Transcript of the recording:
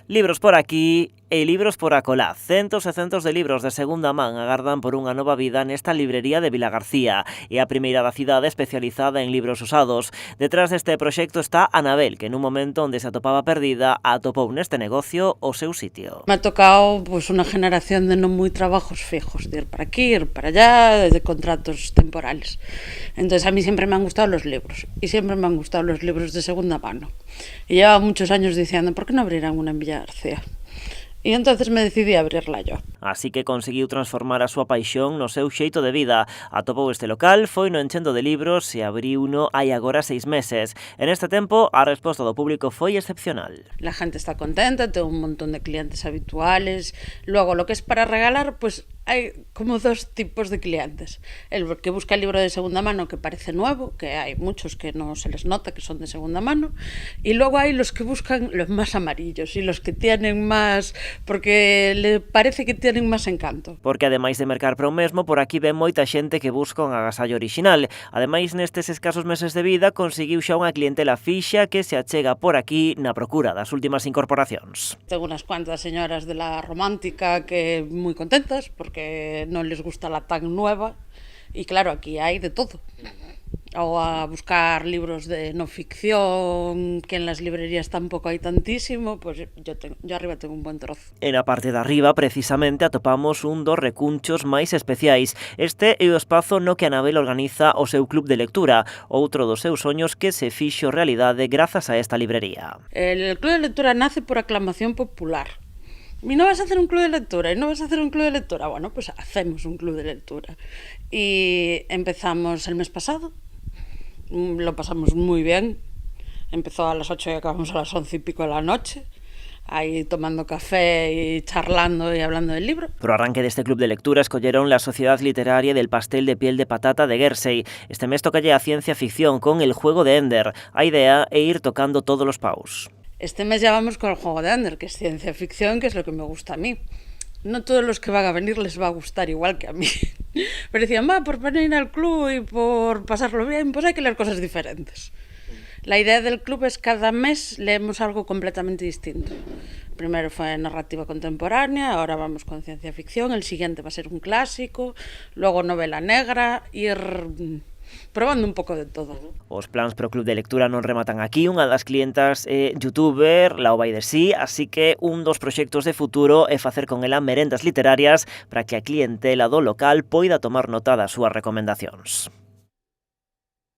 Libros por aquí e libros por acolá. Centos e centos de libros de segunda man agardan por unha nova vida nesta librería de Vilagarcía. É a primeira da cidade especializada en libros usados. Detrás deste proxecto está Anabel, que nun momento onde se atopaba perdida, atopou neste negocio o seu sitio. Me ha tocado pues una generación de no muy trabajos fijos, de ir para aquí, ir para allá, de contratos temporales. Entonces a mí siempre me han gustado los libros y siempre me han gustado los libros de segunda mano. Y llevaba muchos años diciendo, ¿por qué no abrirán una en Vilagarcía? E entonces me decidí a abrirla yo. Así que conseguiu transformar a súa paixón no seu xeito de vida. Atopou este local, foi no enchendo de libros e abriu uno hai agora 6 meses. En este tempo, a resposta do público foi excepcional. La gente está contenta, tengo un montón de clientes habituales. Luego, lo que es para regalar, pues hay como dos tipos de clientes. El que busca el libro de segunda mano que parece nuevo, que hay muchos que no se les nota que son de segunda mano, y luego hay los que buscan los más amarillos y los que tienen más, porque le parece que tienen más encanto. Porque ademais de mercar para o mesmo, por aquí ven moita xente que busca un agasallo orixinal. Ademais, nestes escasos meses de vida, conseguiu xa unha clientela fixa que se achega por aquí na procura das últimas incorporacións. Tengo unas cuantas señoras de la romántica que muy contentas porque no les gusta la tan nueva y claro, aquí hay de todo. O a buscar libros de no ficción, que en las librerías tampoco hay tantísimo, pues yo arriba tengo un buen trozo. En a parte de arriba, precisamente, atopamos un dos recunchos máis especiais. Este é o espazo no que Anabel organiza o seu club de lectura, outro dos seus soños que se fixo realidade grazas a esta librería. El club de lectura nace por aclamación popular. ¿Y no vas a hacer un club de lectura? ¿Y no vas a hacer un club de lectura? Bueno, pues hacemos un club de lectura. Y empezamos el mes pasado. Lo pasamos muy bien. Empezó a las 8 y acabamos a las 11 y pico de la noche, ahí tomando café y charlando y hablando del libro. Pro arranque deste club de lectura escolleron La Sociedad Literaria del Pastel de Piel de Patata de Gersey. Este mes tocalle a ciencia ficción con El Juego de Ender. A idea é ir tocando todos los paus. Este mes ya vamos con El Juego de Ender, que es ciencia ficción, que es lo que me gusta a mí. No todos los que van a venir les va a gustar igual que a mí. Pero decían, por venir al club y por pasarlo bien, pues hay que leer cosas diferentes. La idea del club es cada mes leemos algo completamente distinto. Primero fue narrativa contemporánea, ahora vamos con ciencia ficción, el siguiente va a ser un clásico, luego novela negra, ir probando un pouco de todo. Os plans pro club de lectura non rematan aquí. Unha das clientas é youtuber, Lau vai de sí, así que un dos proxectos de futuro é facer con ela merendas literarias para que a clientela do local poida tomar nota das súas recomendacións.